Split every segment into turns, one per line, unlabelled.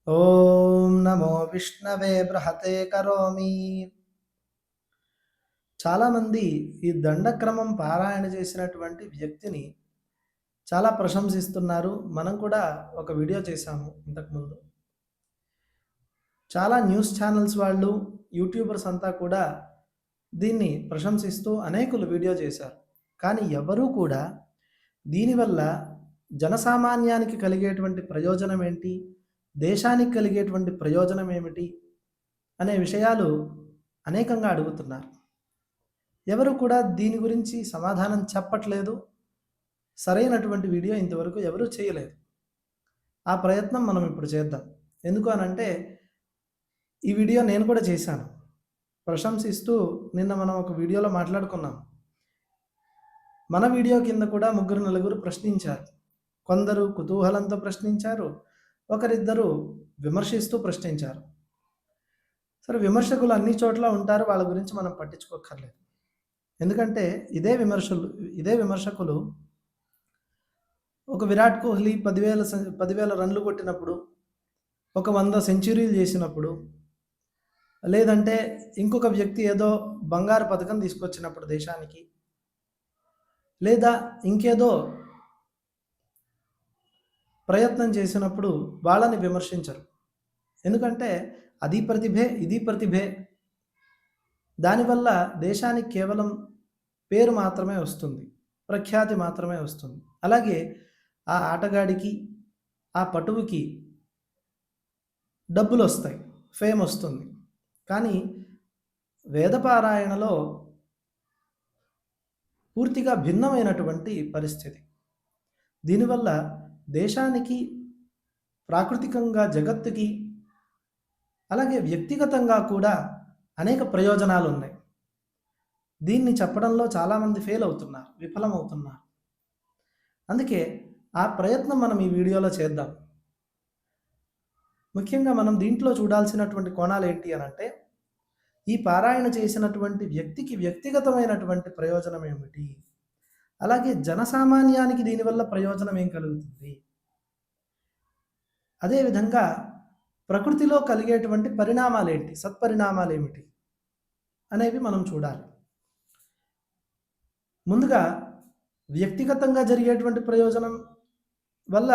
ఓం నమో విష్ణవే బృహతే కరోమి. చాలామంది ఈ దండక్రమం పారాయణ చేసినటువంటి వ్యక్తిని చాలా ప్రశంసిస్తున్నారు. మనం కూడా ఒక వీడియో చేశాము ఇంతకుముందు. చాలా న్యూస్ ఛానల్స్ వాళ్ళు, యూట్యూబర్స్ అంతా కూడా దీన్ని ప్రశంసిస్తూ అనేకులు వీడియో చేశారు. కానీ ఎవరూ కూడా దీనివల్ల జనసామాన్యానికి కలిగేటువంటి ప్రయోజనం ఏంటి? దేశానికి కలిగేటువంటి ప్రయోజనం ఏమిటి? అనే విషయాలు అనేకంగా అడుగుతున్నారు. ఎవరు కూడా దీని గురించి సమాధానం చెప్పట్లేదు. సరైనటువంటి వీడియో ఇంతవరకు ఎవరూ చేయలేదు. ఆ ప్రయత్నం మనం ఇప్పుడు చేద్దాం. ఎందుకు అనంటే ఈ వీడియో నేను కూడా చేశాను. ప్రశంసిస్తూ నిన్న మనం ఒక వీడియోలో మాట్లాడుకున్నాం. మన వీడియో కింద కూడా ముగ్గురు నలుగురు ప్రశ్నించారు. కొందరు కుతూహలంతో ప్రశ్నించారు. ఒకరిద్దరు విమర్శిస్తూ ప్రశ్నించారు. సరే, విమర్శకులు అన్ని చోట్ల ఉంటారు. వాళ్ళ గురించి మనం పట్టించుకోక్కర్లేదు. ఎందుకంటే ఇదే విమర్శకులు ఒక విరాట్ కోహ్లీ 10,000 రన్లు కొట్టినప్పుడు, ఒక 100 సెంచరీలు చేసినప్పుడు, లేదంటే ఇంకొక వ్యక్తి ఏదో బంగారు పథకం తీసుకొచ్చినప్పుడు దేశానికి, లేదా ఇంకేదో ప్రయత్నం చేసినప్పుడు వాళ్ళని విమర్శించరు. ఎందుకంటే అది ప్రతిభే, ఇది ప్రతిభే. దానివల్ల దేశానికి కేవలం పేరు మాత్రమే వస్తుంది, ప్రఖ్యాతి మాత్రమే వస్తుంది. అలాగే ఆ ఆటగాడికి, ఆ పటువుకి డబ్బులు వస్తాయి, ఫేమ్ వస్తుంది. కానీ వేదపారాయణలో పూర్తిగా భిన్నమైనటువంటి పరిస్థితి. దీనివల్ల దేశానికి, ప్రాకృతికంగా జగత్తుకి, అలాగే వ్యక్తిగతంగా కూడా అనేక ప్రయోజనాలు ఉన్నాయి. దీన్ని చెప్పడంలో చాలామంది ఫెయిల్ అవుతున్నారు, విఫలమవుతున్నారు. అందుకే ఆ ప్రయత్నం మనం ఈ వీడియోలో చేద్దాం. ముఖ్యంగా మనం దీంట్లో చూడాల్సినటువంటి కోణాలు ఏంటి అనంటే, ఈ పారాయణ చేసినటువంటి వ్యక్తికి వ్యక్తిగతమైనటువంటి ప్రయోజనం ఏమిటి, అలాగే జనసామాన్యానికి దీనివల్ల ప్రయోజనం ఏం కలుగుతుంది, అదేవిధంగా ప్రకృతిలో కలిగేటువంటి పరిణామాలేంటి, సత్పరిణామాలు ఏమిటి అనేవి మనం చూడాలి. ముందుగా వ్యక్తిగతంగా జరిగేటువంటి ప్రయోజనం వల్ల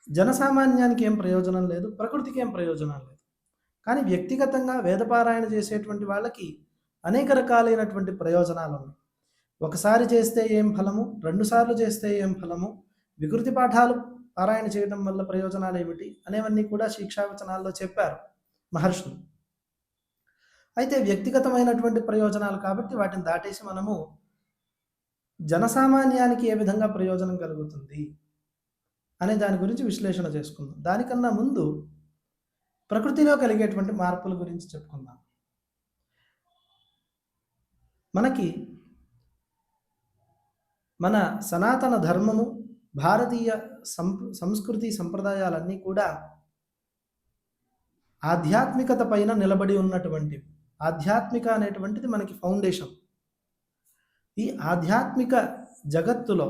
జనసామాన్యానికి ఏం ప్రయోజనం లేదు, ప్రకృతికి ఏం ప్రయోజనం లేదు. కానీ వ్యక్తిగతంగా వేదపారాయణ చేసేటువంటి వాళ్ళకి అనేక రకాలైనటువంటి ప్రయోజనాలు ఉన్నాయి. ఒకసారి చేస్తే ఏం ఫలము, 2 సార్లు చేస్తే ఏం ఫలము, వికృతి పాఠాలు పారాయణ చేయడం వల్ల ప్రయోజనాలు ఏమిటి అనేవన్నీ కూడా శిక్షావచనాల్లో చెప్పారు మహర్షులు. అయితే వ్యక్తిగతమైనటువంటి ప్రయోజనాలు కాబట్టి వాటిని దాటేసి మనము జనసామాన్యానికి ఏ విధంగా ప్రయోజనం కలుగుతుంది అనే దాని గురించి విశ్లేషణ చేసుకుందాం. దానికన్నా ముందు ప్రకృతిలో కలిగేటువంటి మార్పుల గురించి చెప్పుకుందాం. మనకి మన సనాతన ధర్మము, భారతీయ సంస్కృతి సంప్రదాయాలన్నీ కూడా ఆధ్యాత్మికత పైన నిలబడి ఉన్నటువంటివి. ఆధ్యాత్మిక అనేటువంటిది మనకి ఫౌండేషన్. ఈ ఆధ్యాత్మిక జగత్తులో,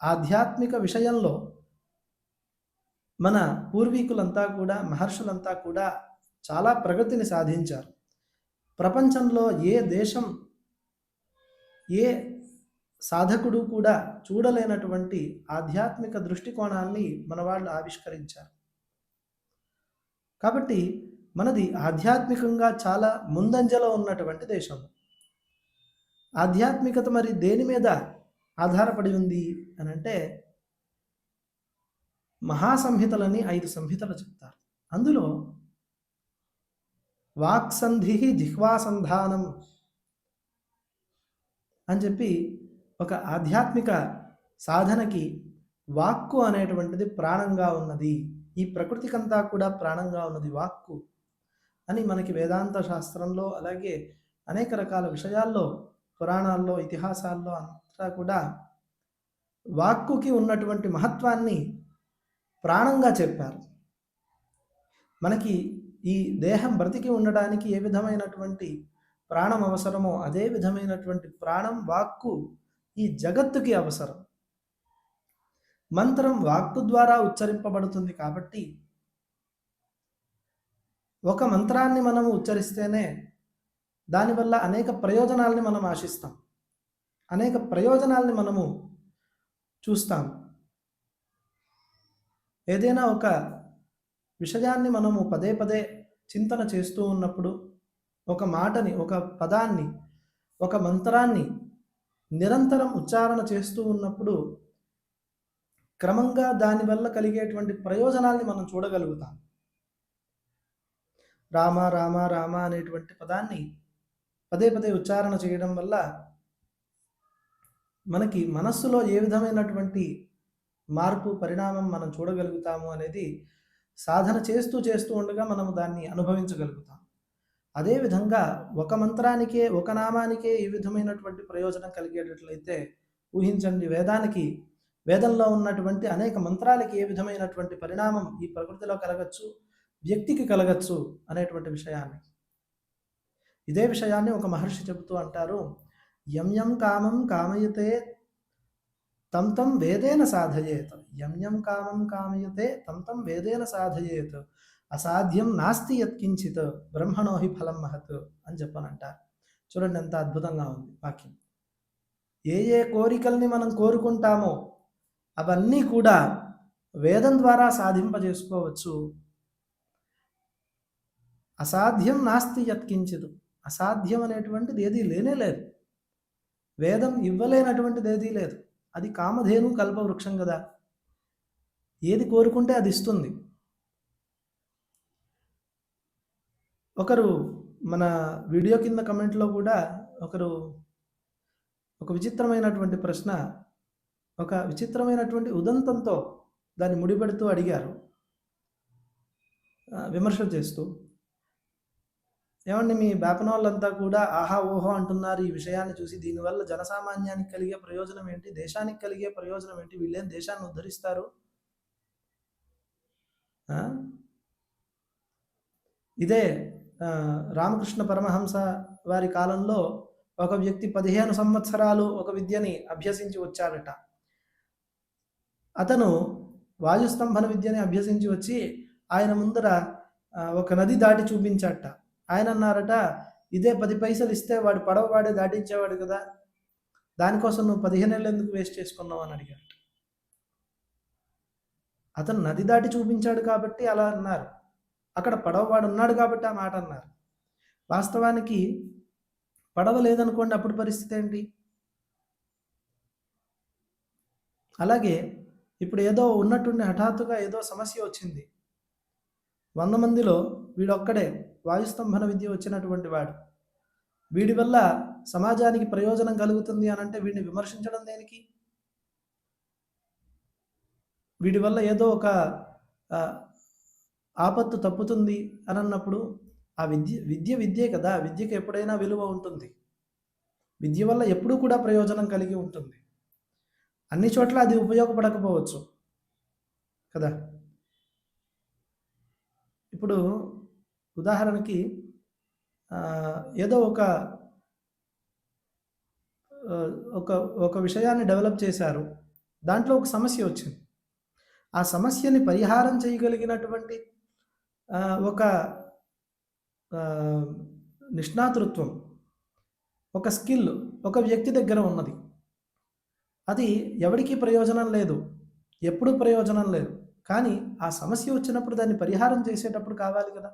ఆధ్యాత్మిక విషయంలో మన పూర్వీకులంతా కూడా, మహర్షులంతా కూడా చాలా ప్రగతిని సాధించారు. ప్రపంచంలో ఏ దేశం, ఏ సాధకుడు కూడా చూడలేనటువంటి ఆధ్యాత్మిక దృష్టికోణాన్ని మన వాళ్ళు ఆవిష్కరించారు. కాబట్టి మనది ఆధ్యాత్మికంగా చాలా ముందంజలో ఉన్నటువంటి దేశం. ఆధ్యాత్మికత మరి దేని మీద ఆధారపడి ఉంది అనంటే, మహాసంహితలని 5 సంహితలు చెప్తారు. అందులో వాక్సంధి జిహ్వాసంధానం అని చెప్పి ఒక ఆధ్యాత్మిక సాధనకి వాక్కు అనేటువంటిది ప్రాణంగా ఉన్నది, ఈ ప్రకృతికంతా కూడా ప్రాణంగా ఉన్నది వాక్కు అని మనకి వేదాంత శాస్త్రంలో, అలాగే అనేక రకాల విషయాల్లో, పురాణాల్లో, ఇతిహాసాల్లో అంతా కూడా వాక్కుకి ఉన్నటువంటి మహత్వాన్ని ప్రాణంగా చెప్పారు. మనకి ఈ దేహం బ్రతికి ఉండడానికి ఏ విధమైనటువంటి ప్రాణం అవసరమో అదే విధమైనటువంటి ప్రాణం, వాక్కు ఈ జగత్తుకి అవసరం. మంత్రం వాక్కు ద్వారా ఉచ్చరింపబడుతుంది కాబట్టి ఒక మంత్రాన్ని మనము ఉచ్చరిస్తేనే దానివల్ల అనేక ప్రయోజనాలని మనం ఆశిస్తాం, అనేక ప్రయోజనాల్ని మనము చూస్తాం. ఏదైనా ఒక విషయాన్ని మనము పదే పదే చింతన చేస్తూ ఉన్నప్పుడు, ఒక మాటని, ఒక పదాన్ని, ఒక మంత్రాన్ని నిరంతరం ఉచ్చారణ చేస్తూ ఉన్నప్పుడు క్రమంగా దానివల్ల కలిగేటువంటి ప్రయోజనాల్ని మనం చూడగలుగుతాం. రామ రామ రామ అనేటువంటి పదాన్ని పదే పదే ఉచ్చారణ చేయడం వల్ల మనకి మనస్సులో ఏ విధమైనటువంటి మార్పు, పరిణామం మనం చూడగలుగుతాము అనేది సాధన చేస్తూ చేస్తూ ఉండగా మనము దాన్ని అనుభవించగలుగుతాం. అదేవిధంగా ఒక మంత్రానికే, ఒక నామానికే ఈ విధమైనటువంటి ప్రయోజనం కలిగేటట్లయితే ఊహించండి, వేదంలో ఉన్నటువంటి అనేక మంత్రాలకి ఏ విధమైనటువంటి పరిణామం ఈ ప్రకృతిలో కలగచ్చు, వ్యక్తికి కలగచ్చు అనేటువంటి విషయాన్ని. ఇదే విషయాన్ని ఒక మహర్షి చెబుతూ అంటారు, యం యం కామం కామయతే తం తం వేదేన సాధయేత్. యం యం కామం కామయతే తం తం వేదేన సాధయేత్. అసాధ్యం నాస్తి యత్కించిత్ బ్రహ్మణో హి ఫలం మహత్ అని చెప్పనంటారు. చూడండి ఎంత అద్భుతంగా ఉంది వాక్యం. ఏ ఏ కోరికల్ని మనం కోరుకుంటామో అవన్నీ కూడా వేదం ద్వారా సాధింపజేసుకోవచ్చు. అసాధ్యం నాస్తి యత్కించిత్. అసాధ్యం అనేటువంటిది ఏదీ లేనే లేదు. వేదం ఇవ్వలేనటువంటిది ఏదీ లేదు. అది కామధేను కల్పవృక్షం కదా, ఏది కోరుకుంటే అది ఇస్తుంది. ఒకరు మన వీడియో కింద కమెంట్లో కూడా ఒకరు ఒక విచిత్రమైనటువంటి ప్రశ్న, ఒక విచిత్రమైనటువంటి ఉదంతంతో దాన్ని ముడిపెడుతూ అడిగారు, విమర్శ చేస్తూ. ఏమండి, మీ బేపనోళ్ళంతా కూడా ఆహా ఓహో అంటున్నారు ఈ విషయాన్ని చూసి, దీనివల్ల జనసామాన్యానికి కలిగే ప్రయోజనం ఏంటి, దేశానికి కలిగే ప్రయోజనం ఏంటి, వీళ్ళేం దేశాన్ని ఉద్ధరిస్తారు? ఇదే రామకృష్ణ పరమహంస వారి కాలంలో ఒక వ్యక్తి 15 సంవత్సరాలు ఒక విద్యని అభ్యసించి వచ్చాడట. అతను వాయుస్తంభన విద్యని అభ్యసించి వచ్చి ఆయన ముందర ఒక నది దాటి చూపించాట. ఆయన అన్నారట, ఇదే 10 పైసలు ఇస్తే వాడు పడవ వాడే దాటించేవాడు కదా, దానికోసం నువ్వు 15 ఏళ్ళు ఎందుకు వేస్ట్ చేసుకున్నావు అని అడిగాడు. అతను నది దాటి చూపించాడు కాబట్టి అలా అన్నారు, అక్కడ పడవవాడు ఉన్నాడు కాబట్టి ఆ మాట అన్నారు. వాస్తవానికి పడవ లేదనుకోండి, అప్పుడు పరిస్థితి ఏంటి? అలాగే ఇప్పుడు ఏదో ఉన్నట్టుండి హఠాత్తుగా ఏదో సమస్య వచ్చింది, 100 మందిలో వీడొక్కడే వాయుస్తంభన విద్య వచ్చినటువంటి వాడు, వీడి వల్ల సమాజానికి ప్రయోజనం కలుగుతుంది అని అంటే వీడిని విమర్శించడం దేనికి? వీడి వల్ల ఏదో ఒక ఆపత్తు తప్పుతుంది అని అన్నప్పుడు ఆ విద్యే కదా, విద్యకి ఎప్పుడైనా విలువ ఉంటుంది, విద్య వల్ల ఎప్పుడూ కూడా ప్రయోజనం కలిగి ఉంటుంది. అన్ని చోట్ల అది ఉపయోగపడకపోవచ్చు కదా. ఇప్పుడు ఉదాహరణకి ఏదో ఒక విషయాన్ని డెవలప్ చేశారు, దాంట్లో ఒక సమస్య వచ్చింది, ఆ సమస్యని పరిహారం చేయగలిగినటువంటి ఒక నిష్ణాతృత్వం, ఒక స్కిల్ ఒక వ్యక్తి దగ్గర ఉన్నది. అది ఎవరికీ ప్రయోజనం లేదు, ఎప్పుడూ ప్రయోజనం లేదు, కానీ ఆ సమస్య వచ్చినప్పుడు దాన్ని పరిహారం చేసేటప్పుడు కావాలి కదా.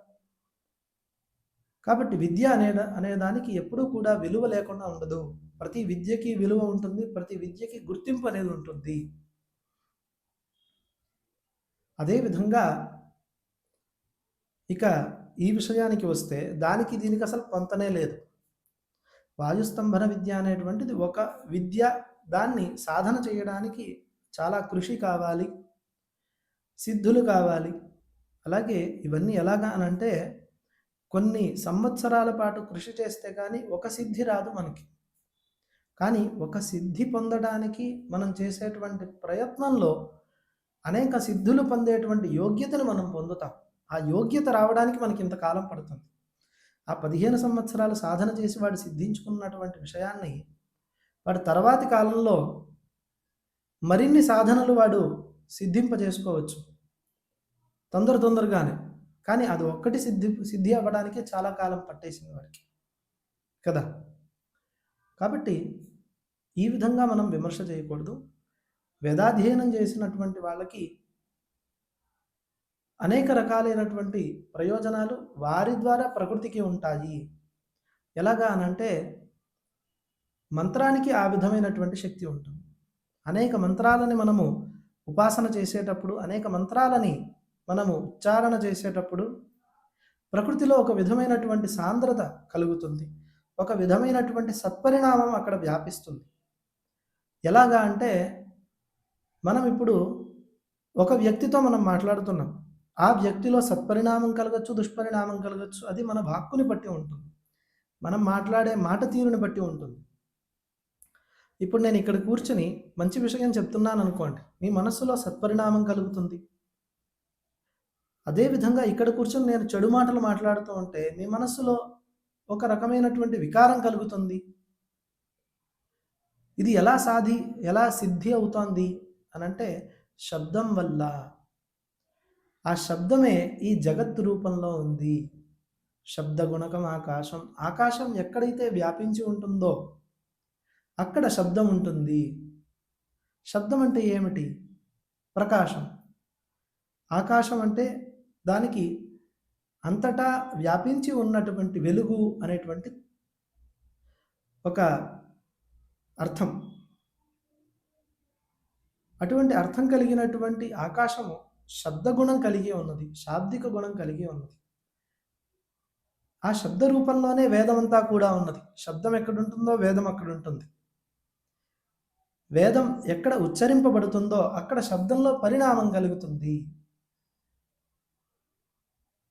కాబట్టి విద్య అనేదానికి ఎప్పుడూ కూడా విలువ లేకుండా ఉండదు. ప్రతి విద్యకి విలువ ఉంటుంది, ప్రతి విద్యకి గుర్తింపు అనేది ఉంటుంది. అదేవిధంగా ఇక ఈ విషయానికి వస్తే దానికి దీనికి అసలు పొంతనే లేదు. వాయుస్తంభన విద్య అనేటువంటిది ఒక విద్య, దాన్ని సాధన చేయడానికి చాలా కృషి కావాలి, సిద్ధులు కావాలి. అలాగే ఇవన్నీ ఎలాగా అనంటే కొన్ని సంవత్సరాల పాటు కృషి చేస్తే కానీ ఒక సిద్ధి రాదు మనకి. కానీ ఒక సిద్ధి పొందడానికి మనం చేసేటువంటి ప్రయత్నంలో అనేక సిద్ధులు పొందేటువంటి యోగ్యతను మనం పొందుతాం. ఆ యోగ్యత రావడానికి మనకి ఇంతకాలం పడుతుంది. ఆ 15 సంవత్సరాలు సాధన చేసి వాడు సిద్ధించుకున్నటువంటి విషయాన్ని వాడు తర్వాతి కాలంలో మరిన్ని సాధనలు వాడు సిద్ధింపజేసుకోవచ్చు తొందరగానే. కానీ అది ఒక్కటి సిద్ధి అవ్వడానికే చాలా కాలం పట్టేసింది వాడికి కదా. కాబట్టి ఈ విధంగా మనం విమర్శ చేయకూడదు. వేదాధ్యయనం చేసినటువంటి వాళ్ళకి అనేక రకాలైనటువంటి ప్రయోజనాలు వారి ద్వారా ప్రకృతికి ఉంటాయి. ఎలాగా అనంటే మంత్రానికి ఆ విధమైనటువంటి శక్తి ఉంటుంది. అనేక మంత్రాలని మనము ఉపాసన చేసేటప్పుడు, అనేక మంత్రాలని మనము ఉచ్చారణ చేసేటప్పుడు ప్రకృతిలో ఒక విధమైనటువంటి సాంద్రత కలుగుతుంది. ఒక విధమైనటువంటి సత్పరిణామం అక్కడ వ్యాపిస్తుంది. ఎలాగా అంటే మనం ఇప్పుడు ఒక వ్యక్తితో మనం మాట్లాడుతున్నాం. ఆ వ్యక్తిలో సత్పరిణామం కలగచ్చు, దుష్పరిణామం కలగచ్చు. అది మన వాక్కుని బట్టి ఉంటుంది. మనం మాట్లాడే మాట తీరుని బట్టి ఉంటుంది. ఇప్పుడు నేను ఇక్కడ కూర్చొని మంచి విషయం చెప్తున్నాను అనుకోండి, మీ మనస్సులో సత్పరిణామం కలుగుతుంది. అదేవిధంగా ఇక్కడ కూర్చొని నేను చెడు మాటలు మాట్లాడుతూ ఉంటే మీ మనస్సులో ఒక రకమైనటువంటి వికారం కలుగుతుంది. ఇది ఎలా సిద్ధి అవుతోంది అనంటే శబ్దం వల్ల. ఆ శబ్దమే ఈ జగత్తు రూపంలో ఉంది. శబ్ద గుణకం ఆకాశం. ఆకాశం ఎక్కడైతే వ్యాపించి ఉంటుందో అక్కడ శబ్దం ఉంటుంది. శబ్దం అంటే ఏమిటి? ప్రకాశం. ఆకాశం అంటే దానికి అంతటా వ్యాపించి ఉన్నటువంటి వెలుగు అనేటువంటి ఒక అర్థం. అటువంటి అర్థం కలిగినటువంటి ఆకాశము శబ్దగుణం కలిగి ఉన్నది, శాబ్దిక గుణం కలిగి ఉన్నది. ఆ శబ్ద రూపంలోనే వేదమంతా కూడా ఉన్నది. శబ్దం ఎక్కడుంటుందో వేదం అక్కడ ఉంటుంది. వేదం ఎక్కడ ఉచ్చరింపబడుతుందో అక్కడ శబ్దంలో పరిణామం కలుగుతుంది.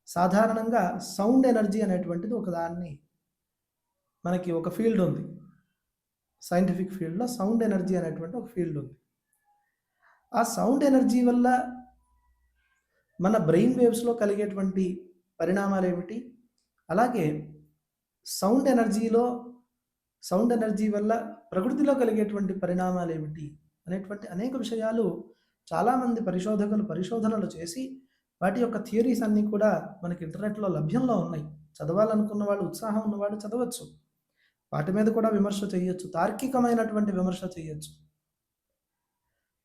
సాధారణంగా సౌండ్ ఎనర్జీ అనేటువంటిది ఒకదాన్ని మనకి ఒక ఫీల్డ్ ఉంది. సైంటిఫిక్ ఫీల్డ్లో సౌండ్ ఎనర్జీ అనేటువంటి ఒక ఫీల్డ్ ఉంది. ఆ సౌండ్ ఎనర్జీ వల్ల మన బ్రెయిన్ వేవ్స్లో కలిగేటువంటి పరిణామాలు ఏమిటి, అలాగే సౌండ్ ఎనర్జీ వల్ల ప్రకృతిలో కలిగేటువంటి పరిణామాలు ఏమిటి అనేటువంటి అనేక విషయాలు చాలామంది పరిశోధనలు చేసి వాటి యొక్క థియరీస్ అన్నీ కూడా మనకి ఇంటర్నెట్లో లభ్యంలో ఉన్నాయి. చదవాలనుకున్న వాళ్ళు, ఉత్సాహం ఉన్నవాళ్ళు చదవచ్చు. వాటి మీద కూడా విమర్శ చేయొచ్చు, తార్కికమైనటువంటి విమర్శ చేయొచ్చు.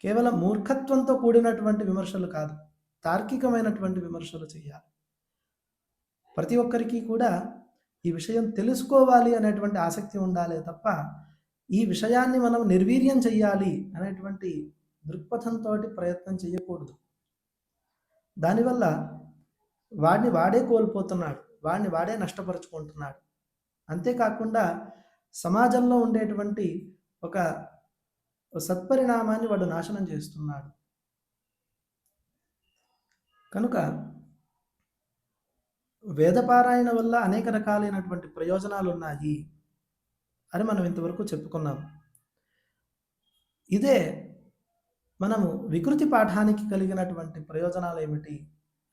కేవలం మూర్ఖత్వంతో కూడినటువంటి విమర్శలు కాదు, తార్కికమైనటువంటి విమర్శలు చేయాలి. ప్రతి ఒక్కరికి కూడా ఈ విషయం తెలుసుకోవాలి అనేటువంటి ఆసక్తి ఉండాలి తప్ప ఈ విషయాన్ని మనం నిర్వీర్యం చెయ్యాలి అనేటువంటి దృక్పథంతో ప్రయత్నం చేయకూడదు. దానివల్ల వాడిని వాడే కోల్పోతున్నాడు, వాడిని వాడే నష్టపరుచుకుంటున్నాడు. అంతేకాకుండా సమాజంలో ఉండేటువంటి ఒక సత్పరిణామాన్ని వాడు నాశనం చేస్తున్నాడు. కనుక వేదపారాయణ వల్ల అనేక రకాలైనటువంటి ప్రయోజనాలు ఉన్నాయి అని మనం ఇంతవరకు చెప్పుకున్నాం. ఇదే మనము వికృతి పాఠానికి కలిగినటువంటి ప్రయోజనాలు ఏమిటి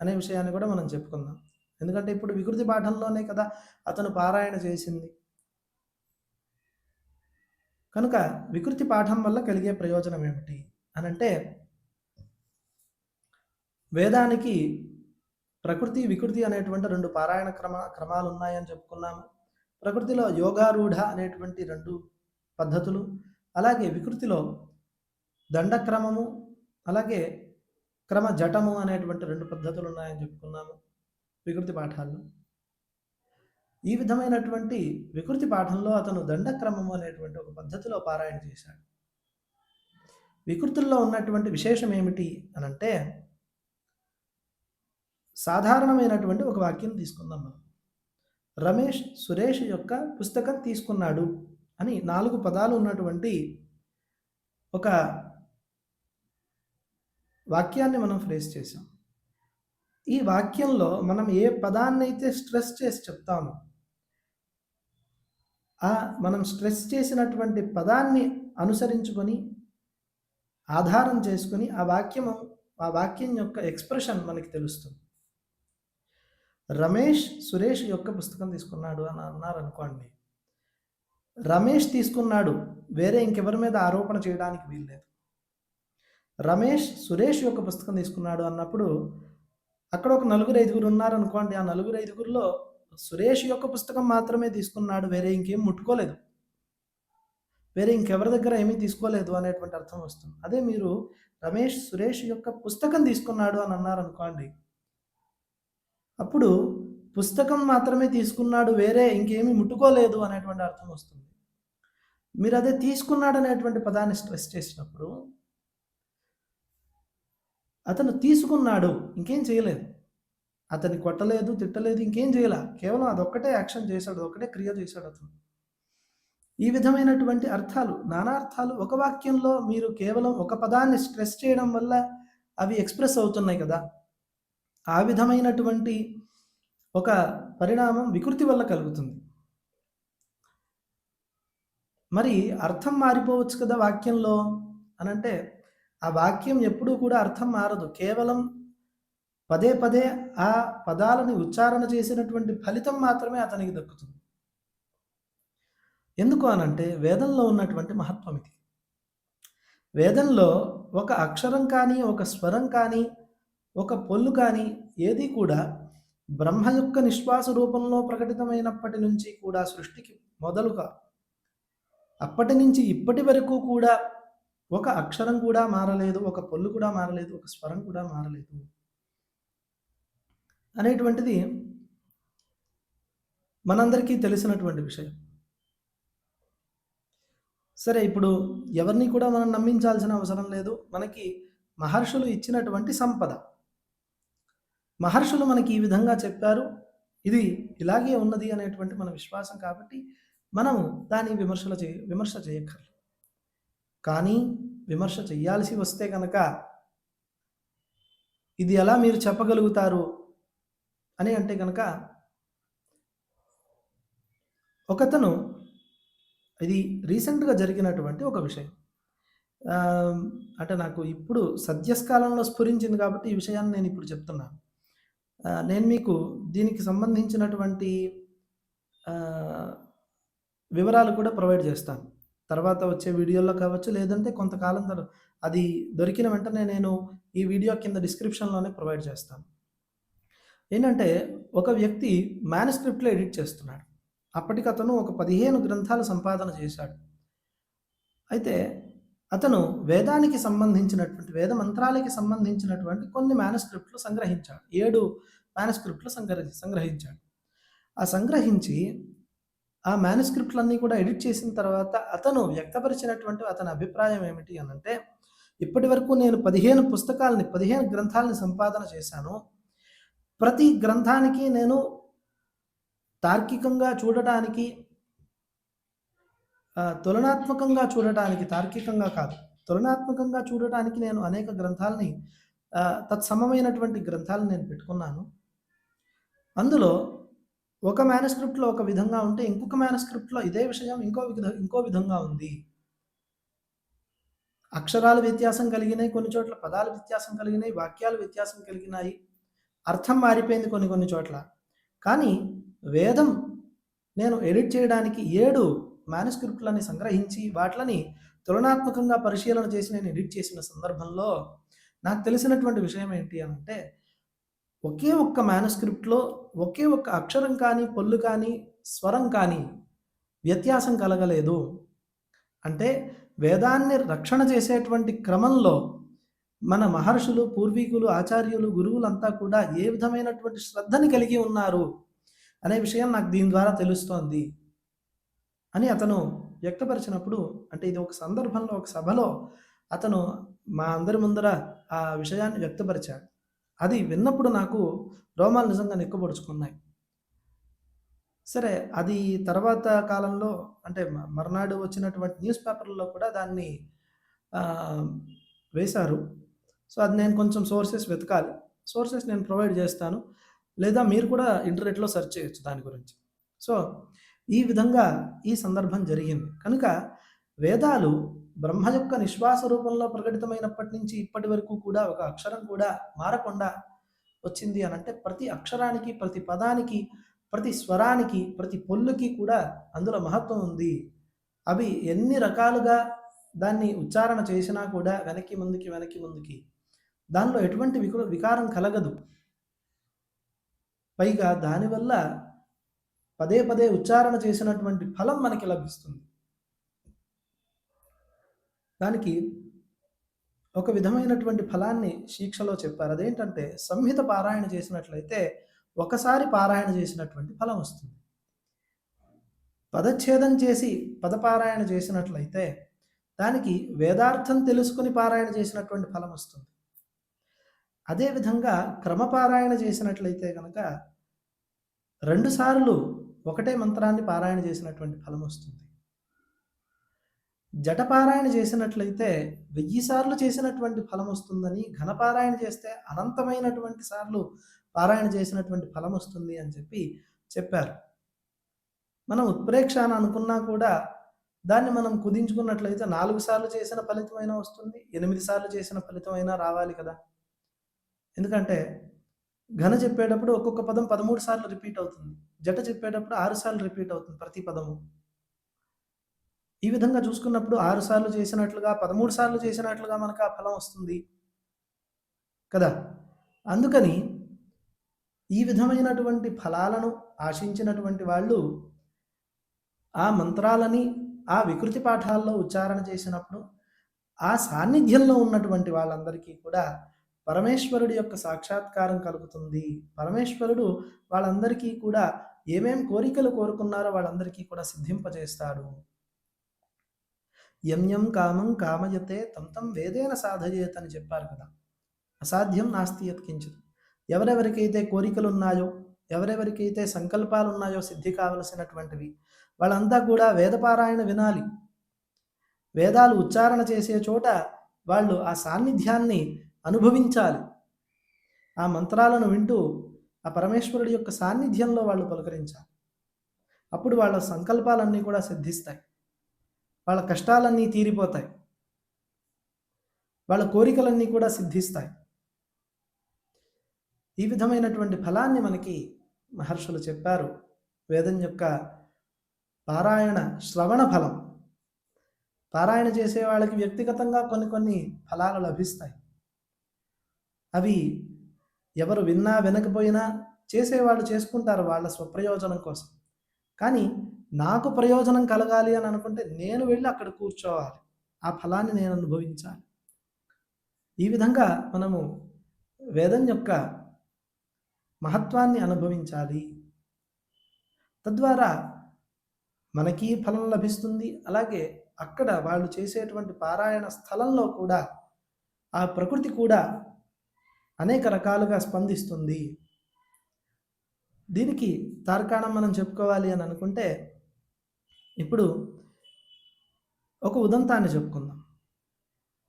అనే విషయాన్ని కూడా మనం చెప్పుకుందాం. ఎందుకంటే ఇప్పుడు వికృతి పాఠంలోనే కదా అతను పారాయణ చేసింది. కనుక వికృతి పాఠం వల్ల కలిగే ప్రయోజనం ఏమిటి అనంటే, వేదానికి ప్రకృతి వికృతి అనేటువంటి 2 పారాయణ క్రమాలు ఉన్నాయని చెప్పుకున్నాము. ప్రకృతిలో యోగారూఢ అనేటువంటి 2 పద్ధతులు, అలాగే వికృతిలో దండక్రమము, అలాగే క్రమ జటము అనేటువంటి 2 పద్ధతులు ఉన్నాయని చెప్పుకున్నాము వికృతి పాఠాల్లో. ఈ విధమైనటువంటి వికృతి పాఠంలో అతను దండక్రమము అనేటువంటి ఒక పద్ధతిలో పారాయణ చేశాడు. వికృతుల్లో ఉన్నటువంటి విశేషం ఏమిటి అనంటే, సాధారణమైనటువంటి ఒక వాక్యం తీసుకుందాం మనం. రమేష్ సురేష్ యొక్క పుస్తకం తీసుకున్నాడు అని 4 పదాలు ఉన్నటువంటి ఒక వాక్యాన్ని మనం ఫ్రేజ్ చేసాం. ఈ వాక్యంలో మనం ఏ పదాన్ని అయితే స్ట్రెస్ చేసి చెప్తామో మనం స్ట్రెస్ చేసినటువంటి పదాన్ని అనుసరించుకొని ఆధారం చేసుకొని ఆ వాక్యం యొక్క ఎక్స్ప్రెషన్ మనకి తెలుస్తుంది. రమేష్ సురేష్ యొక్క పుస్తకం తీసుకున్నాడు అని అన్నారనుకోండి, రమేష్ తీసుకున్నాడు, వేరే ఇంకెవరి మీద ఆరోపణ చేయడానికి వీల్లేదు. రమేష్ సురేష్ యొక్క పుస్తకం తీసుకున్నాడు అన్నప్పుడు అక్కడ ఒక నలుగురు, ఐదుగురు ఉన్నారనుకోండి. ఆ నలుగురు, ఐదుగురిలో సురేష్ యొక్క పుస్తకం మాత్రమే తీసుకున్నాడు. వేరే ఇంకేం ముట్టుకోలేదు. వేరే ఇంకెవరి దగ్గర ఏమీ తీసుకోలేదు అనేటువంటి అర్థం వస్తుంది. అదే మీరు రమేష్ సురేష్ యొక్క పుస్తకం తీసుకున్నాడు అని అన్నారనుకోండి. అప్పుడు పుస్తకం మాత్రమే తీసుకున్నాడు. వేరే ఇంకేమీ ముట్టుకోలేదు అనేటువంటి అర్థం వస్తుంది. మీరు అదే తీసుకున్నాడు అనేటువంటి పదాన్ని స్ట్రెస్ చేసినప్పుడు అతను తీసుకున్నాడు, ఇంకేం చేయలేదు. అతన్ని కొట్టలేదు, తిట్టలేదు, ఇంకేం చేయలా. కేవలం అదొక్కటే యాక్షన్ చేశాడు. అదొక్కటే క్రియ చేశాడు అతను. ఈ విధమైనటువంటి అర్థాలు, నానార్థాలు ఒక వాక్యంలో మీరు కేవలం ఒక పదాన్ని స్ట్రెస్ చేయడం వల్ల అవి ఎక్స్‌ప్రెస్ అవుతున్నాయి కదా! ఆ విధమైనటువంటి ఒక పరిణామం వికృతి వల్ల కలుగుతుంది. మరి అర్థం మారిపోవచ్చు కదా వాక్యంలో అనంటే, ఆ వాక్యం ఎప్పుడూ కూడా అర్థం మారదు. కేవలం పదే పదే ఆ పదాలని ఉచ్చారణ చేసినటువంటి ఫలితం మాత్రమే అతనికి దక్కుతుంది. ఎందుకు అనంటే వేదంలో ఉన్నటువంటి మహత్వం ఇది. వేదంలో ఒక అక్షరం కానీ, ఒక స్వరం కానీ, ఒక పొల్లు కానీ ఏది కూడా బ్రహ్మ యొక్క నిశ్వాస రూపంలో ప్రకటితమైనప్పటి నుంచి కూడా సృష్టికి మొదలుగా అప్పటి నుంచి ఇప్పటి వరకు కూడా ఒక అక్షరం కూడా మారలేదు, ఒక పొల్లు కూడా మారలేదు, ఒక స్వరం కూడా మారలేదు అనేటువంటిది మనందరికీ తెలిసినటువంటి విషయం. సరే, ఇప్పుడు ఎవరిని కూడా మనం నమ్మించాల్సిన అవసరం లేదు. మనకి మహర్షులు ఇచ్చినటువంటి సంపద. మహర్షులు మనకి ఈ విధంగా చెప్పారు, ఇది ఇలాగే ఉన్నది అనేటువంటి మన విశ్వాసం కాబట్టి మనము దాన్ని విమర్శ చేయక్కర్లేదు. కానీ విమర్శ చేయాల్సి వస్తే కనుక ఇది ఎలా మీరు చెప్పగలుగుతారు అని అంటే కనుక, ఒకతను, ఇది రీసెంట్‌గా జరిగినటువంటి ఒక విషయం. అంటే నాకు ఇప్పుడు సద్యస్కాలంలో స్ఫురించింది కాబట్టి ఈ విషయాన్ని నేను ఇప్పుడు చెప్తున్నాను. నేను మీకు దీనికి సంబంధించినటువంటి వివరాలు కూడా ప్రొవైడ్ చేస్తాను. తర్వాత వచ్చే వీడియోల్లో కావచ్చు, లేదంటే కొంతకాలం అది దొరికిన వెంటనే నేను ఈ వీడియో కింద డిస్క్రిప్షన్‌లోనే ప్రొవైడ్ చేస్తాను. ఏంటంటే, ఒక వ్యక్తి మ్యానుస్క్రిప్ట్‌లో ఎడిట్ చేస్తున్నాడు. అప్పటికతను ఒక 15 గ్రంథాలు సంపాదన చేశాడు. అయితే అతను వేదానికి సంబంధించినటువంటి, వేద మంత్రాలకి సంబంధించినటువంటి కొన్ని మ్యానుస్క్రిప్ట్‌లు సంగ్రహించాడు. 7 మ్యానుస్క్రిప్ట్‌లు సంగ్రహించాడు. ఆ సంగ్రహించి ఆ మ్యానుస్క్రిప్ట్‌లన్నీ కూడా ఎడిట్ చేసిన తర్వాత అతను వ్యక్తపరిచినటువంటి అతని అభిప్రాయం ఏమిటి అనంటే, ఇప్పటివరకు నేను 15 గ్రంథాలని సంపాదన చేశాను. ప్రతి గ్రంథానికి నేను తార్కికంగా చూడటానికి, తులనాత్మకంగా చూడటానికి, తార్కికంగా కాదు, తులనాత్మకంగా చూడటానికి నేను అనేక గ్రంథాలని, తత్సమమైనటువంటి గ్రంథాలను నేను పెట్టుకున్నాను. అందులో ఒక మ్యానుస్క్రిప్ట్‌లో ఒక విధంగా ఉంటే, ఇంకొక మ్యానుస్క్రిప్ట్‌లో ఇదే విషయం ఇంకో విధంగా ఉంది. అక్షరాలు వ్యత్యాసం కలిగినాయి, కొన్ని చోట్ల పదాలు వ్యత్యాసం కలిగినాయి, వాక్యాలు వ్యత్యాసం కలిగినాయి, అర్థం మారిపోయింది కొన్ని చోట్ల. కానీ వేదం నేను ఎడిట్ చేయడానికి 7 మ్యానుస్క్రిప్ట్‌లని సంగ్రహించి వాటిని తులనాత్మకంగా పరిశీలన చేసి నేను ఎడిట్ చేసిన సందర్భంలో నాకు తెలిసినటువంటి విషయం ఏంటి అనంటే, ఒకే ఒక్క మ్యానుస్క్రిప్ట్‌లో ఒకే ఒక్క అక్షరం కానీ, పొల్లు కానీ, స్వరం కానీ వ్యత్యాసం కలగలేదు. అంటే వేదాన్ని రక్షణ చేసేటువంటి క్రమంలో మన మహర్షులు, పూర్వీకులు, ఆచార్యులు, గురువులంతా కూడా ఏ విధమైనటువంటి శ్రద్ధని కలిగి ఉన్నారు అనే విషయం నాకు దీని ద్వారా తెలుస్తోంది అని అతను వ్యక్తపరిచినప్పుడు, అంటే ఇది ఒక సందర్భంలో, ఒక సభలో అతను మా అందరి ముందర ఆ విషయాన్ని వ్యక్తపరిచాడు. అది విన్నప్పుడు నాకు రోమాలు నిజంగా నిక్కబొడుచుకున్నాయి. సరే, అది తర్వాత కాలంలో, అంటే మర్నాడు వచ్చినటువంటి న్యూస్ పేపర్‌లో కూడా దాన్ని వేశారు. సో, అది నేను కొంచెం సోర్సెస్ వెతకాలి. సోర్సెస్ నేను ప్రొవైడ్ చేస్తాను. లేదా మీరు కూడా ఇంటర్నెట్‌లో సెర్చ్ చేయొచ్చు దాని గురించి. సో, ఈ విధంగా ఈ సందర్భం జరిగింది. కనుక వేదాలు బ్రహ్మ యొక్క నిశ్వాస రూపంలో ప్రకటితమైనప్పటి నుంచి ఇప్పటి వరకు కూడా ఒక అక్షరం కూడా మారకుండా వచ్చింది అనంటే, ప్రతి అక్షరానికి, ప్రతి పదానికి, ప్రతి స్వరానికి, ప్రతి పొల్లుకి కూడా అందులో మహత్వం ఉంది. అవి ఎన్ని రకాలుగా దాన్ని ఉచ్చారణ చేసినా కూడా వెనక్కి ముందుకి దానిలో ఎటువంటి వికారం కలగదు. పైగా దానివల్ల పదే పదే ఉచ్చారణ చేసినటువంటి ఫలం మనకి లభిస్తుంది. దానికి ఒక విధమైనటువంటి ఫలాన్ని శిక్షలో చెప్పారు. అదేంటంటే సంహిత పారాయణ చేసినట్లయితే ఒకసారి పారాయణ చేసినటువంటి ఫలం వస్తుంది. పదచ్ఛేదం చేసి పదపారాయణ చేసినట్లయితే దానికి వేదార్థం తెలుసుకుని పారాయణ చేసినటువంటి ఫలం వస్తుంది. అదేవిధంగా క్రమపారాయణ చేసినట్లయితే కనుక 2 సార్లు ఒకటే మంత్రాన్ని పారాయణ చేసినటువంటి ఫలం వస్తుంది. జటపారాయణ చేసినట్లయితే 1000 సార్లు చేసినటువంటి ఫలం వస్తుందని, ఘనపారాయణ చేస్తే అనంతమైనటువంటి సార్లు పారాయణ చేసినటువంటి ఫలం వస్తుంది అని చెప్పారు. మనం ఉత్ప్రేక్ష అని అనుకున్నా కూడా దాన్ని మనం కుదించుకున్నట్లయితే 4 సార్లు చేసిన ఫలితమైనా వస్తుంది, 8 సార్లు చేసిన ఫలితమైనా రావాలి కదా. ఎందుకంటే ఘన చెప్పేటప్పుడు ఒక్కొక్క పదం 13 సార్లు రిపీట్ అవుతుంది, జట చెప్పేటప్పుడు 6 సార్లు రిపీట్ అవుతుంది ప్రతి పదము. ఈ విధంగా చూసుకున్నప్పుడు 6 సార్లు చేసినట్లుగా 13 సార్లు చేసినట్లుగా మనకు ఆ ఫలం వస్తుంది కదా. అందుకని ఈ విధమైనటువంటి ఫలాలను ఆశించినటువంటి వాళ్ళు ఆ మంత్రాలని ఆ వికృతి పాఠాల్లో ఉచ్చారణ చేసినప్పుడు ఆ సాన్నిధ్యంలో ఉన్నటువంటి వాళ్ళందరికీ కూడా పరమేశ్వరుడి యొక్క సాక్షాత్కారం కలుగుతుంది. పరమేశ్వరుడు వాళ్ళందరికీ కూడా ఏమేం కోరికలు కోరుకున్నారో వాళ్ళందరికీ కూడా సిద్ధింపజేస్తాడు. యం యం కామం కామయతే తం తం వేదేన సాధయేత్ అని చెప్పారు కదా. అసాధ్యం నాస్తి యత్కించిత్. ఎవరెవరికైతే కోరికలు ఉన్నాయో, ఎవరెవరికైతే సంకల్పాలు ఉన్నాయో సిద్ధి కావలసినటువంటివి, వాళ్ళంతా కూడా వేదపారాయణ వినాలి. వేదాలు ఉచ్చారణ చేసే చోట వాళ్ళు ఆ సాన్నిధ్యాన్ని అనుభవించాలి. ఆ మంత్రాలను వింటూ ఆ పరమేశ్వరుడి యొక్క సాన్నిధ్యంలో వాళ్ళు పలకరించాలి. అప్పుడు వాళ్ళ సంకల్పాలన్నీ కూడా సిద్ధిస్తాయి, వాళ్ళ కష్టాలన్నీ తీరిపోతాయి, వాళ్ళ కోరికలన్నీ కూడా సిద్ధిస్తాయి. ఈ విధమైనటువంటి ఫలాన్ని మనకి మహర్షులు చెప్పారు. వేదం యొక్క పారాయణ శ్రవణ ఫలం. పారాయణ చేసే వాళ్ళకి వ్యక్తిగతంగా కొన్ని ఫలాలు లభిస్తాయి. అవి ఎవరు విన్నా వినకపోయినా చేసేవాళ్ళు చేసుకుంటారు వాళ్ళ స్వప్రయోజనం కోసం. కానీ నాకు ప్రయోజనం కలగాలి అని అనుకుంటే నేను వెళ్ళి అక్కడ కూర్చోవాలి, ఆ ఫలాన్ని నేను అనుభవించాలి. ఈ విధంగా మనము వేదం యొక్క మహత్వాన్ని అనుభవించాలి. తద్వారా మనకి ఫలం లభిస్తుంది. అలాగే అక్కడ వాళ్ళు చేసేటువంటి పారాయణ స్థలంలో కూడా ఆ ప్రకృతి కూడా అనేక రకాలుగా స్పందిస్తుంది. దీనికి తార్కాణం మనం చెప్పుకోవాలి అని అనుకుంటే ఇప్పుడు ఒక ఉదంతాన్ని చెప్పుకుందాం.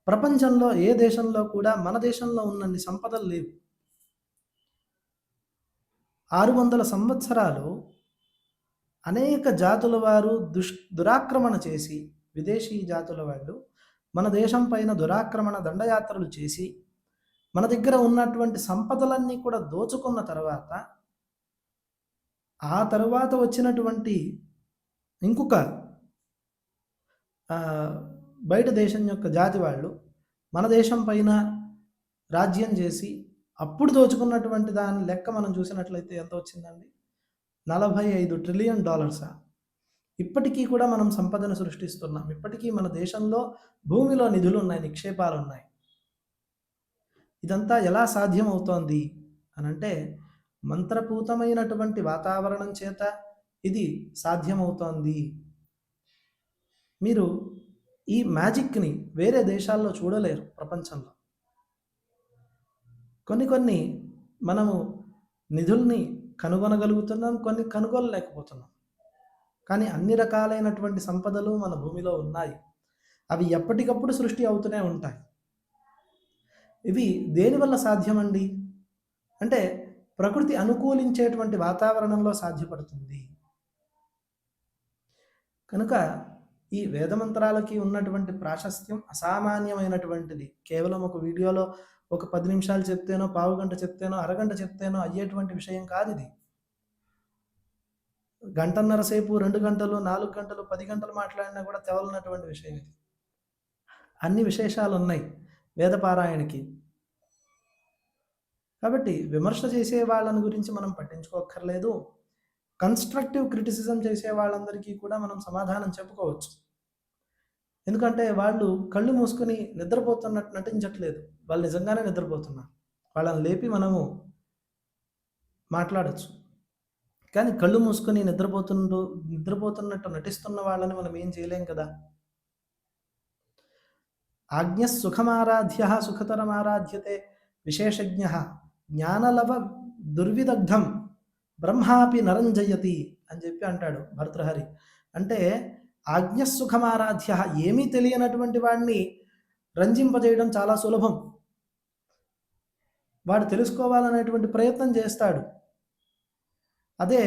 ప్రపంచంలో ఏ దేశంలో కూడా మన దేశంలో ఉన్నన్ని సంపదలు లేవు. 600 సంవత్సరాలు అనేక జాతుల వారు దురాక్రమణ చేసి, విదేశీ జాతుల వాళ్ళు మన దేశం పైన దురాక్రమణ దండయాత్రలు చేసి మన దగ్గర ఉన్నటువంటి సంపదలన్నీ కూడా దోచుకున్న తర్వాత, ఆ తర్వాత వచ్చినటువంటి ఇంకొక బయట దేశం యొక్క జాతి వాళ్ళు మన దేశం పైన రాజ్యం చేసి అప్పుడు దోచుకున్నటువంటి దాని లెక్క మనం చూసినట్లయితే ఎంత వచ్చిందండి? $45 ట్రిలియన్. ఇప్పటికీ కూడా మనం సంపదను సృష్టిస్తున్నాం. ఇప్పటికీ మన దేశంలో భూమిలో నిధులు ఉన్నాయి, నిక్షేపాలు ఉన్నాయి. ఇదంతా ఎలా సాధ్యమవుతోంది అనంటే మంత్రపూతమైనటువంటి వాతావరణం చేత ఇది సాధ్యమవుతోంది. మీరు ఈ మ్యాజిక్ని వేరే దేశాల్లో చూడలేరు. ప్రపంచంలో కొన్ని మనము నిధుల్ని కనుగొనగలుగుతున్నాం, కొన్ని కనుగొనలేకపోతున్నాం. కానీ అన్ని రకాలైనటువంటి సంపదలు మన భూమిలో ఉన్నాయి. అవి ఎప్పటికప్పుడు సృష్టి అవుతూనే ఉంటాయి. ఇవి దేనివల్ల సాధ్యమండి అంటే ప్రకృతి అనుకూలించేటువంటి వాతావరణంలో సాధ్యపడుతుంది. కనుక ఈ వేదమంత్రాలకి ఉన్నటువంటి ప్రాశస్త్యం అసామాన్యమైనటువంటిది. కేవలం ఒక వీడియోలో ఒక 10 నిమిషాలు చెప్తేనో, పావు గంట చెప్తేనో, అరగంట చెప్తేనో అయ్యేటువంటి విషయం కాదు ఇది. గంటన్నర సేపు, 2 గంటలు, 4 గంటలు, 10 గంటలు మాట్లాడినా కూడా తెవలనటువంటి విషయం ఇది. అన్ని విశేషాలు ఉన్నాయి వేదపారాయణకి. కాబట్టి విమర్శ చేసే వాళ్ళని గురించి మనం పట్టించుకోక్కర్లేదు. కన్‌స్ట్రక్టివ్ క్రిటిసిజం చేసే వాళ్ళందరికీ కూడా మనం సమాధానం చెప్పుకోవచ్చు. ఎందుకంటే వాళ్ళు కళ్ళు మూసుకొని నిద్రపోతున్నట్టు నటించట్లేదు. వాళ్ళు నిజంగానే నిద్రపోతున్నారు. వాళ్ళని లేపి మనము మాట్లాడొచ్చు. కానీ కళ్ళు మూసుకొని నిద్రపోతున్నట్టు నటిస్తున్న వాళ్ళని మనం ఏం చేయలేం కదా! ఆజ్ఞః సుఖమారాధ్యః సుఖతరమారాధ్యతే విశేషజ్ఞః జ్ఞానలవ దుర్విదగ్ధం బ్రహ్మాపి నరంజయతి అని చెప్పి అంటాడు భర్తృహరి. అంటే ఆజ్ఞః సుఖమారాధ్యః ఏమీ తెలియనటువంటి వాడిని రంజింపజేయడం చాలా సులభం. వాడు తెలుసుకోవాలనేటువంటి ప్రయత్నం చేస్తాడు. అదే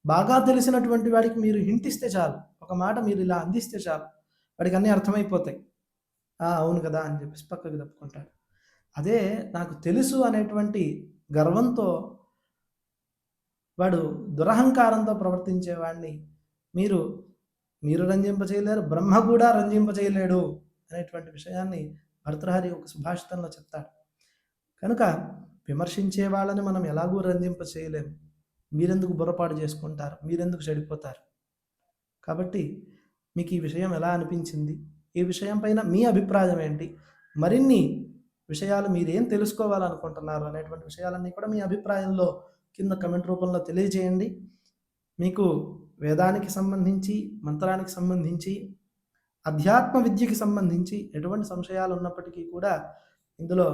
బాగా తెలిసినటువంటి వాడికి మీరు హింట్ ఇస్తే చాలు. ఒక మాట మీరు ఇలా అందిస్తే చాలు. వాడికి అన్నీ అర్థమైపోతాయి. అవును కదా అని చెప్పేసి పక్కకు తప్పుకుంటాడు. అదే నాకు తెలుసు అనేటువంటి గర్వంతో వాడు దురహంకారంతో ప్రవర్తించేవాడిని మీరు రంజింపచేయలేరు, బ్రహ్మ కూడా రంజింపచేయలేడు అనేటువంటి విషయాన్ని భర్తృహరి ఒక సుభాషితంలో చెప్తాడు. కనుక విమర్శించే వాళ్ళని మనం ఎలాగూ రంజింపచేయలేము. మీరెందుకు బుర్రపాటు చేసుకుంటారు, మీరెందుకు చెడిపోతారు. కాబట్టి మీకు ఈ విషయం ఎలా అనిపించింది, ఈ విషయం పైన మీ అభిప్రాయం ఏంటి, మరిన్ని విషయాలు మీరేం తెలుసుకోవాలనుకుంటున్నారు అనేటువంటి విషయాలన్నీ కూడా మీ అభిప్రాయంలో కింద కమెంట్ రూపంలో తెలియజేయండి. మీకు వేదానికి సంబంధించి, మంత్రానికి సంబంధించి, అధ్యాత్మ విద్యకి సంబంధించి ఎటువంటి సంశయాలు ఉన్నప్పటికీ కూడా ఇందులో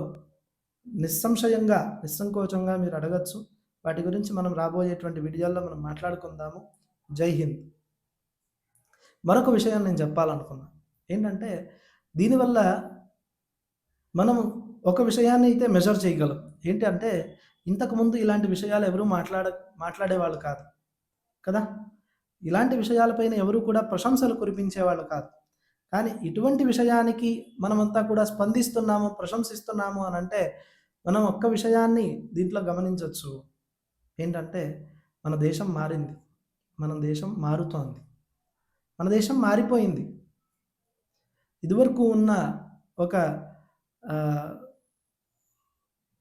నిస్సంశయంగా నిస్సంకోచంగా మీరు అడగచ్చు. వాటి గురించి మనం రాబోయేటువంటి వీడియోల్లో మనం మాట్లాడుకుందాము. జై హింద్. మరొక విషయం నేను చెప్పాలనుకున్నాను ఏంటంటే, దీనివల్ల మనం ఒక విషయాన్ని అయితే మెజర్ చేయగలం. ఏంటంటే, ఇంతకుముందు ఇలాంటి విషయాలు ఎవరూ మాట్లాడేవాళ్ళు కాదు కదా. ఇలాంటి విషయాలపైన ఎవరు కూడా ప్రశంసలు కురిపించేవాళ్ళు కాదు. కానీ ఇటువంటి విషయానికి మనమంతా కూడా స్పందిస్తున్నాము, ప్రశంసిస్తున్నాము అని అంటే మనం ఒక్క విషయాన్ని దీంట్లో గమనించవచ్చు. ఏంటంటే, మన దేశం మారింది, మన దేశం మారుతోంది, మన దేశం మారిపోయింది. ఇదివరకు ఉన్న ఒక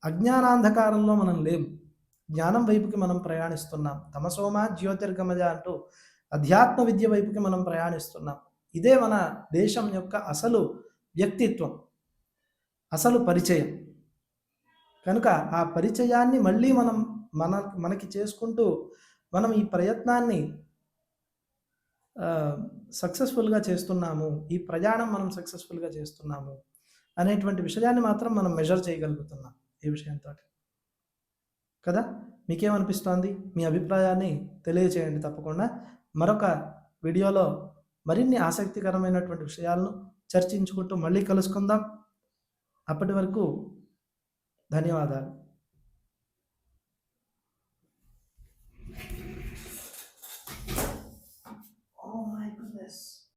అజ్ఞానాంధకారంలో మనం లేము. జ్ఞానం వైపుకి మనం ప్రయాణిస్తున్నాం. తమసోమా జ్యోతిర్గమజ అంటూ అధ్యాత్మ విద్య వైపుకి మనం ప్రయాణిస్తున్నాం. ఇదే మన దేశం యొక్క అసలు వ్యక్తిత్వం, అసలు పరిచయం. కనుక ఆ పరిచయాన్ని మళ్ళీ మనకి చేసుకుంటూ మనం ఈ ప్రయత్నాన్ని సక్సెస్ఫుల్గా చేస్తున్నాము, ఈ ప్రయాణం మనం సక్సెస్ఫుల్గా చేస్తున్నాము అనేటువంటి విషయాన్ని మాత్రం మనం మెజర్ చేయగలుగుతున్నాం ఈ విషయంతో కదా. మీకేమనిపిస్తోంది? మీ అభిప్రాయాన్ని తెలియచేయండి తప్పకుండా. మరొక వీడియోలో మరిన్ని ఆసక్తికరమైనటువంటి విషయాలను చర్చించుకుంటూ మళ్ళీ కలుసుకుందాం. అప్పటి వరకు ధన్యవాదాలు.